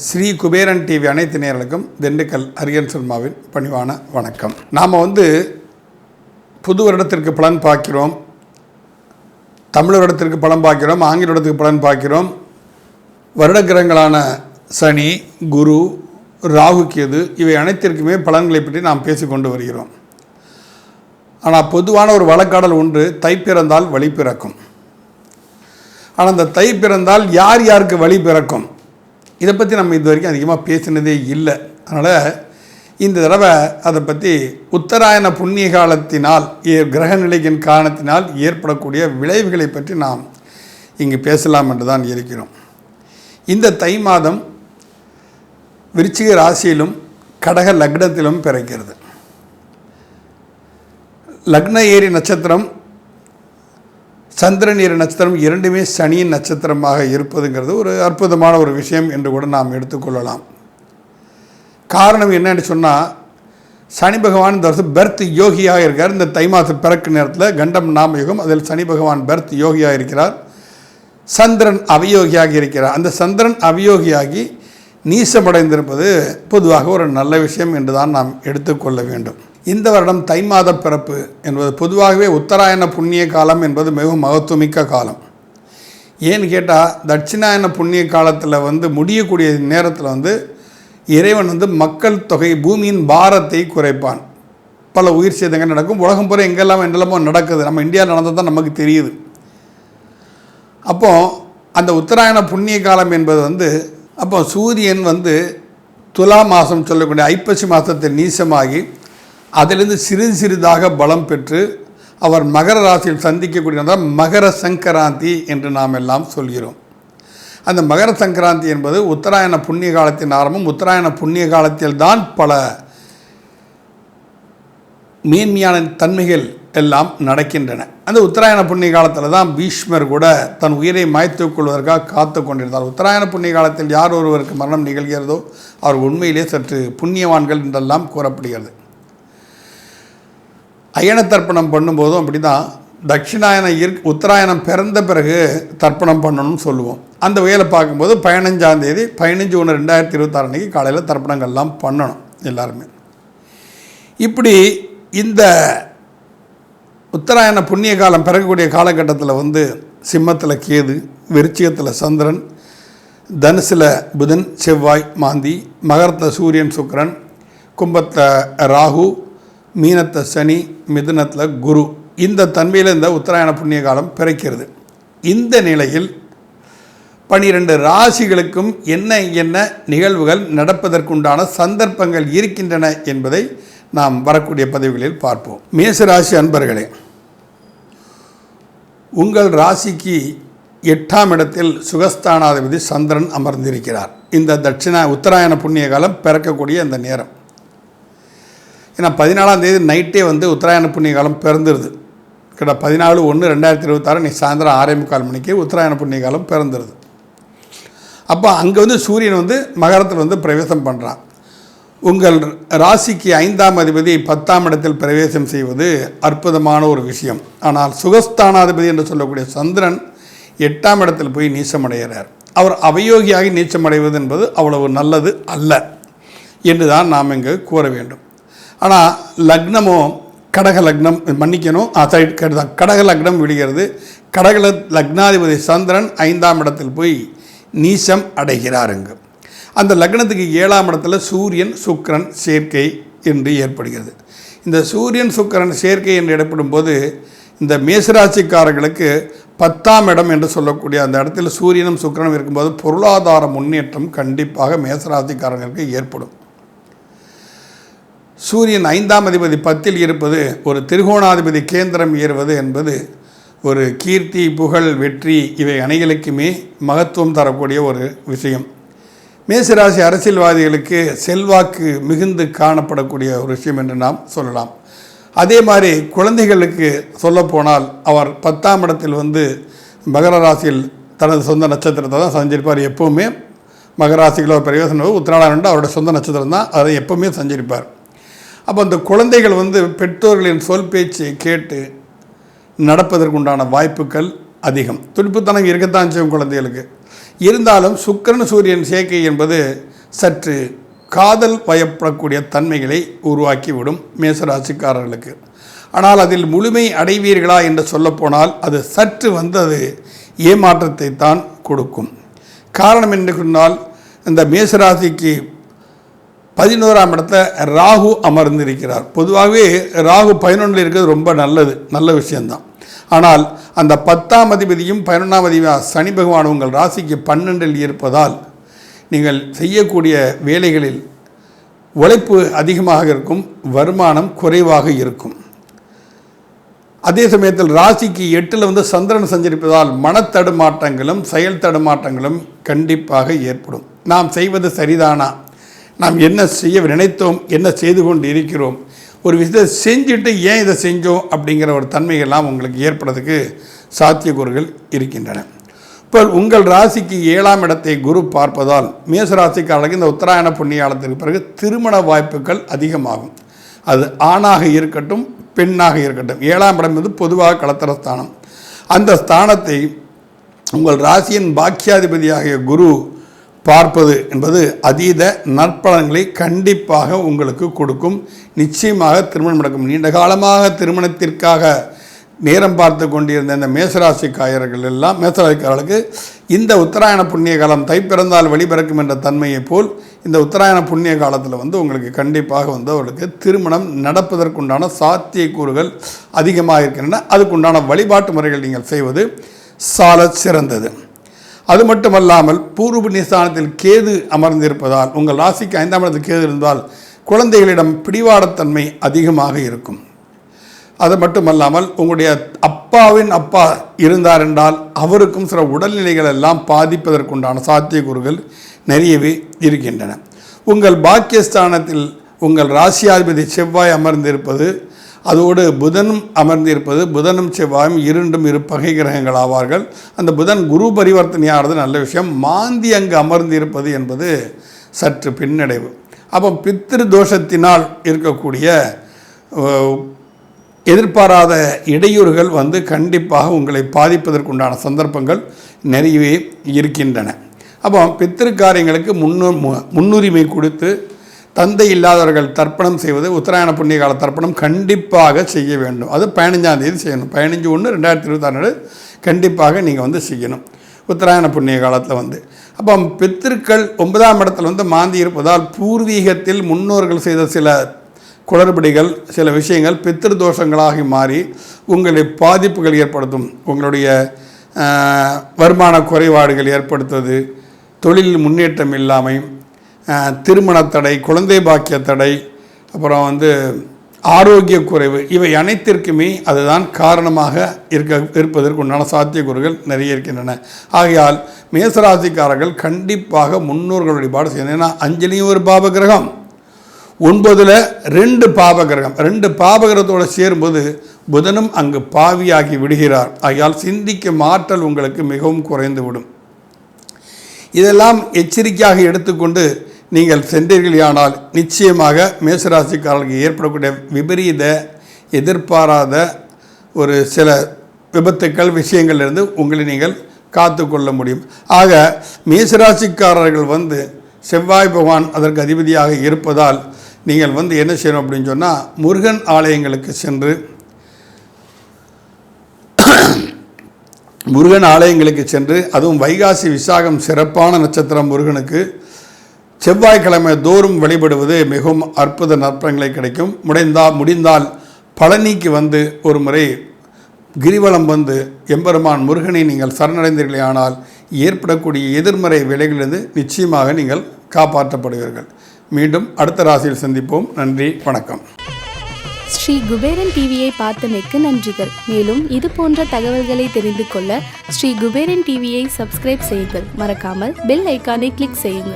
Sri Kuberan TV அனைத்து நேயர்களுக்கும் திண்டுக்கல் அரியன் சினிமாவின் பணிவான வணக்கம். நாம் புது வருடத்திற்கு பலன் பார்க்கிறோம், தமிழ் வருடத்திற்கு பலன் பார்க்கிறோம், ஆங்கில வருடத்திற்கு பலன் பார்க்கிறோம். வருட கிரகங்களான சனி, குரு, ராகு, கேது இவை அனைத்திற்குமே பலன்களை பற்றி நாம் பேசிக்கொண்டு வருகிறோம். ஆனால் பொதுவான ஒரு வழக்காடல் ஒன்று, தை பிறந்தால் வழி பிறக்கும். ஆனால் அந்த தை பிறந்தால் யார் யாருக்கு வழி பிறக்கும், இதை பற்றி நம்ம இது வரைக்கும் அதிகமாக பேசினதே இல்லை. அதனால் இந்த தடவை அதை பற்றி உத்தராயண புண்ணிய காலத்தினால் கிரக நிலையின் காரணத்தினால் ஏற்படக்கூடிய விளைவுகளை பற்றி நாம் இங்கு பேசலாம் என்று தான் இருக்கிறோம். இந்த தை மாதம் விருச்சிக ராசியிலும் கடக லக்னத்திலும் பிறக்கிறது. லக்ன ஏரி நட்சத்திரம், சந்திரன் ஏரி நட்சத்திரம் இரண்டுமே சனியின் நட்சத்திரமாக இருப்பதுங்கிறது ஒரு அற்புதமான ஒரு விஷயம் என்று கூட நாம் எடுத்துக்கொள்ளலாம். காரணம் என்னன்னு சொன்னால், சனி பகவான் இந்த வருஷம் பெர்த் யோகியாக இருக்கார். இந்த தை மாதம் பிறக்கு நேரத்தில் கண்டம் நாம யுகம், அதில் சனி பகவான் பெர்த் யோகியாக இருக்கிறார். சந்திரன் அவயோகியாக இருக்கிறார். அந்த சந்திரன் அவயோகியாகி நீசமடைந்திருப்பது பொதுவாக ஒரு நல்ல விஷயம் என்று தான் நாம் எடுத்துக்கொள்ள வேண்டும். இந்த வருடம் தை மாத பிறப்பு என்பது பொதுவாகவே உத்தராயண புண்ணிய காலம் என்பது மிகவும் மகத்துவமிக்க காலம். ஏன்னு கேட்டால், தட்சிணாயன புண்ணிய காலத்தில் முடியக்கூடிய நேரத்தில் இறைவன் மக்கள் தொகை, பூமியின் பாரத்தை குறைப்பான். பல உயிர் சேதங்கள் நடக்கும். உலகம் பூரா எங்கெல்லாம் என்னெல்லாமோ நடக்குது. நம்ம இந்தியாவில் நடந்தது தான் நமக்கு தெரியுது. அப்போது அந்த உத்தராயண புண்ணிய காலம் என்பது அப்போ சூரியன் துலா மாதம் சொல்லக்கூடிய ஐப்பசி மாதத்தில் நீசமாகி அதிலிருந்து சிறிதாக பலம் பெற்று அவர் மகர ராசியில் சந்திக்கக்கூடியதான் மகர சங்கராந்தி என்று நாம் எல்லாம் சொல்கிறோம். அந்த மகர சங்கராந்தி என்பது உத்தராயண புண்ணிய காலத்தின் ஆரம்பம். உத்தராயண புண்ணிய காலத்தில் தான் பல மேன்மையான தன்மைகள் எல்லாம் நடக்கின்றன. அந்த உத்தராயண புண்ணிய காலத்தில் தான் பீஷ்மர் கூட தன் உயிரை மாய்த்துக் கொள்வதற்காக காத்து கொண்டிருந்தார். உத்தராயண புண்ணிய காலத்தில் யார் ஒருவருக்கு மரணம் நிகழ்கிறதோ அவர் உண்மையிலே சற்று புண்ணியவான்கள் என்றெல்லாம் கூறப்படுகிறது. அயன தர்ப்பணம் பண்ணும்போதும் அப்படி தான், தட்சிணாயன உத்தராயணம் பிறந்த பிறகு தர்ப்பணம் பண்ணணும்னு சொல்லுவோம். அந்த வகையில் பார்க்கும்போது 15ஆம் தேதி 15/1/2026 அன்றைக்கி காலையில் தர்ப்பணங்கள்லாம் பண்ணணும் எல்லாருமே. இப்படி இந்த உத்தராயண புண்ணிய காலம் பிறக்கக்கூடிய காலகட்டத்தில் சிம்மத்தில் கேது, விருச்சிகத்தில் சந்திரன், தனுசில் புதன், செவ்வாய், மாந்தி, மகரத்தில் சூரியன், சுக்கிரன், கும்பத்தில் ராகு, மீனத்தை சனி, மிதுனத்தில் குரு, இந்த தன்மையில் இந்த உத்தராயண புண்ணிய காலம் பிறக்கிறது. இந்த நிலையில் 12 ராசிகளுக்கும் என்ன நிகழ்வுகள் நடப்பதற்குண்டான சந்தர்ப்பங்கள் இருக்கின்றன என்பதை நாம் வரக்கூடிய பதிவுகளில் பார்ப்போம். மேசராசி அன்பர்களே, உங்கள் ராசிக்கு 8ஆம் இடத்தில் சுகஸ்தானாதிபதி சந்திரன் அமர்ந்திருக்கிறார். இந்த உத்தராயண புண்ணிய காலம் பிறக்கக்கூடிய இந்த நேரம். ஏன்னா 14ஆம் தேதி நைட்டே உத்தராயண புண்ணிய காலம் பிறந்துருது. கிட்ட 14/1/2026 நீ சாயந்தரம் 6:45 மணிக்கு உத்தராயண புண்ணிய காலம் பிறந்துருது. அப்போ அங்கே சூரியன் மகரத்தில் பிரவேசம் பண்ணுறான். உங்கள் ராசிக்கு 5ஆம் அதிபதி 10ஆம் இடத்தில் பிரவேசம் செய்வது அற்புதமான ஒரு விஷயம். ஆனால் சுகஸ்தானாதிபதி என்று சொல்லக்கூடிய சந்திரன் 8ஆம் இடத்தில் போய் நீச்சமடைகிறார். அவர் அவயோகியாகி நீச்சமடைவது என்பது அவ்வளவு நல்லது அல்ல என்று தான் நாம் இங்கு கூற வேண்டும். ஆனால் லக்னமோ கடக லக்னம், மன்னிக்கணும், கடக லக்னம் விடுகிறது. கடக லக்னாதிபதி சந்திரன் 5ஆம் இடத்தில் போய் நீசம் அடைகிறாருங்க. அந்த லக்னத்துக்கு 7ஆம் இடத்துல சூரியன் சுக்கிரன் சேர்க்கை என்று ஏற்படுகிறது. இந்த சூரியன் சுக்கிரன் சேர்க்கை என்று ஏற்படும் போது இந்த மேசராசிக்காரர்களுக்கு 10ஆம் இடம் என்று சொல்லக்கூடிய அந்த இடத்துல சூரியனும் சுக்கிரனும் இருக்கும்போது பொருளாதார முன்னேற்றம் கண்டிப்பாக மேசராசிக்காரர்களுக்கு ஏற்படும். சூரியன் 5ஆம் அதிபதி 10ல் இருப்பது, ஒரு திரிகோணாதிபதி கேந்திரம் ஏறுவது என்பது ஒரு கீர்த்தி, புகழ், வெற்றி இவை அனைகளுக்குமே மகத்துவம் தரக்கூடிய ஒரு விஷயம். மேசராசி அரசியல்வாதிகளுக்கு செல்வாக்கு மிகுந்து காணப்படக்கூடிய ஒரு விஷயம் என்று நாம் சொல்லலாம். அதே மாதிரி குழந்தைகளுக்கு சொல்லப்போனால் அவர் 10ஆம் இடத்தில் மகர ராசியில் தனது சொந்த நட்சத்திரத்தை தான் சஞ்சரிப்பார். எப்போவுமே மகராசிகளோ பிரவேசம் உத்திராடம் அவருடைய சொந்த நட்சத்திரம் தான், அதை எப்போவுமே சஞ்சரிப்பார். அப்போ அந்த குழந்தைகள் பெற்றோர்களின் சொல் பேச்சை கேட்டு நடப்பதற்குண்டான வாய்ப்புகள் அதிகம். துடிப்புத்தனம் இருக்கத்தான் செய்யும் குழந்தைகளுக்கு. இருந்தாலும் சுக்கிரன் சூரியன் சேர்க்கை என்பது சற்று காதல் வயப்படக்கூடிய தன்மைகளை உருவாக்கிவிடும் மேசராசிக்காரர்களுக்கு. ஆனால் அதில் முழுமை அடைவீர்களா என்று சொல்லப்போனால் அது சற்று அது ஏமாற்றத்தை தான் கொடுக்கும். காரணம் என்று சொன்னால் இந்த மேசராசிக்கு 11ஆம் இடத்துல ராகு அமர்ந்திருக்கிறார். பொதுவாகவே ராகு 11 இருக்கிறது ரொம்ப நல்ல விஷயம்தான். ஆனால் அந்த 10ஆம் அதிபதியும் 11ஆம் அதிபதியும் சனி பகவான் உங்கள் ராசிக்கு 12இல் இருப்பதால் நீங்கள் செய்யக்கூடிய வேலைகளில் உழைப்பு அதிகமாக இருக்கும், வருமானம் குறைவாக இருக்கும். அதே சமயத்தில் ராசிக்கு 8ல் சந்திரன் சஞ்சரிப்பதால் மனத்தடுமாற்றங்களும் செயல் தடுமாற்றங்களும் கண்டிப்பாக ஏற்படும். நாம் செய்வது சரிதானா, நாம் என்ன செய்ய நினைத்தோம், என்ன செய்து கொண்டு இருக்கிறோம், ஒரு விஷயத்தை செஞ்சுட்டு ஏன் இதை செஞ்சோம் அப்படிங்கிற ஒரு தன்மைகள்லாம் உங்களுக்கு ஏற்படுறதுக்கு சாத்தியக்கூறுகள் இருக்கின்றன. இப்போ உங்கள் ராசிக்கு 7ஆம் இடத்தை குரு பார்ப்பதால் மேசராசிக்காரர்களுக்கு இந்த உத்தராயண புண்ணிய காலத்திற்கு பிறகு திருமண வாய்ப்புகள் அதிகமாகும். அது ஆணாக இருக்கட்டும் பெண்ணாக இருக்கட்டும். 7ஆம் இடம் என்பது பொதுவாக களத்திர ஸ்தானம். அந்த ஸ்தானத்தை உங்கள் ராசியின் பாக்கியாதிபதியாகிய குரு பார்ப்பது என்பது அதீத நற்பலன்களை கண்டிப்பாக உங்களுக்கு கொடுக்கும். நிச்சயமாக திருமணம் நடக்கும். நீண்ட காலமாக திருமணத்திற்காக நேரம் பார்த்து கொண்டிருந்த இந்த மேசராசிக்காரர்களுக்கு இந்த உத்தராயண புண்ணிய காலம் தை பிறந்தால் வழிபிறக்கும் என்ற தன்மையை போல் இந்த உத்தராயண புண்ணிய காலத்தில் உங்களுக்கு கண்டிப்பாக அவர்களுக்கு திருமணம் நடப்பதற்குண்டான சாத்தியக்கூறுகள் அதிகமாக இருக்கின்றன. அதுக்குண்டான வழிபாட்டு முறைகள் நீங்கள் செய்வது சால சிறந்தது. அது மட்டுமல்லாமல் பூர்வ புண்ணியஸ்தானத்தில் கேது அமர்ந்திருப்பதால் உங்கள் ராசிக்கு 5ஆம் இடத்தில் கேது இருந்தால் குழந்தைகளிடம் பிடிவாதத்தன்மை அதிகமாக இருக்கும். அது மட்டுமல்லாமல் உங்களுடைய அப்பாவின் அப்பா இருந்தார் என்றால் அவருக்கும் சில உடல்நிலைகள் எல்லாம் பாதிப்பதற்குண்டான சாத்தியக்கூறுகள் நிறையவே இருக்கின்றன. உங்கள் பாக்கியஸ்தானத்தில் உங்கள் ராசியாதிபதி செவ்வாய் அமர்ந்திருப்பது, அதோடு புதனும் அமர்ந்திருப்பது, புதனும் செவ்வாயும் இரண்டும் இரு பகை கிரகங்கள் ஆவார்கள். அந்த புதன் குரு பரிவர்த்தனையானது நல்ல விஷயம். மாந்தி அங்கு அமர்ந்திருப்பது என்பது சற்று பின்னடைவு. அப்போ பித்ரு தோஷத்தினால் இருக்கக்கூடிய எதிர்பாராத இடையூறுகள் கண்டிப்பாக உங்களை பாதிப்பதற்குண்டான சந்தர்ப்பங்கள் நிறையவே இருக்கின்றன. அப்போ பித்திரு காரியங்களுக்கு முன்னுரிமை கொடுத்து தந்தை இல்லாதவர்கள் தர்ப்பணம் செய்வது, உத்தராயண புண்ணிய கால தர்ப்பணம் கண்டிப்பாக செய்ய வேண்டும். அது 15ஆம் தேதி செய்யணும். 15/1/2026 கண்டிப்பாக நீங்கள் செய்யணும் உத்தராயண புண்ணிய காலத்தில். அப்போ பித்திருக்கள் 9ஆம் இடத்துல மாந்தி இருப்பதால் பூர்வீகத்தில் முன்னோர்கள் செய்த சில குளறுபடிகள், சில விஷயங்கள் பித்திரு தோஷங்களாகி மாறி உங்களை பாதிப்புகள் ஏற்படுத்தும். உங்களுடைய வருமான குறைபாடுகள் ஏற்படுத்துவது, தொழில் முன்னேற்றம் இல்லாமை, திருமண தடை, குழந்தை பாக்கிய தடை, அப்புறம் ஆரோக்கிய குறைவு, இவை அனைத்திற்குமே அதுதான் காரணமாக இருப்பதற்கு உண்டான சாத்தியக்கூறுகள் நிறைய இருக்கின்றன. ஆகையால் மேசராசிக்காரர்கள் கண்டிப்பாக முன்னோர்கள் வழிபாடு செய்யணும். ஏன்னா 5லையும் ஒரு பாப கிரகம், 9ல் 2 பாபகிரகம். 2 பாபகிரகத்தோடு சேரும்போது புதனும் அங்கு பாவியாகி விடுகிறார். ஆகையால் சிந்திக்கும் ஆற்றல் உங்களுக்கு மிகவும் குறைந்து விடும். இதெல்லாம் எச்சரிக்கையாக எடுத்துக்கொண்டு நீங்கள் சென்றீர்களானால் நிச்சயமாக மேசராசிக்காரர்களுக்கு ஏற்படக்கூடிய விபரீத எதிர்பாராத ஒரு சில விபத்துக்கள் விஷயங்களிலிருந்து உங்களை நீங்கள் காத்து கொள்ள முடியும். ஆக மேசராசிக்காரர்கள் செவ்வாய் பகவான் அதற்கு அதிபதியாக இருப்பதால் நீங்கள் என்ன செய்யணும் அப்படின்னு சொன்னால் முருகன் ஆலயங்களுக்கு சென்று அதுவும் வைகாசி விசாகம் சிறப்பான நட்சத்திரம் முருகனுக்கு செவ்வாய்க்கிழமை தோறும் வழிபடுவது மிகவும் அற்புத நற்பலன்களை கிடைக்கும். முடிந்தால் பழனிக்கு ஒரு முறை கிரிவலம் எம்பெருமான் முருகனை நீங்கள் சரணடைந்தீர்களே ஆனால் ஏற்படக்கூடிய எதிர்மறை விலைகளிலிருந்து நிச்சயமாக நீங்கள் காப்பாற்றப்படுவீர்கள். மீண்டும் அடுத்த ராசியில் சந்திப்போம். நன்றி, வணக்கம். ஸ்ரீ குபேரன் டிவியை பார்த்தமைக்கு நன்றிகள். மேலும் இது போன்ற தகவல்களை தெரிந்து கொள்ள ஸ்ரீ குபேரன் டிவியை சப்ஸ்கிரைப் செய்யுங்கள். மறக்காமல் பெல் ஐக்கானை கிளிக் செய்யுங்கள்.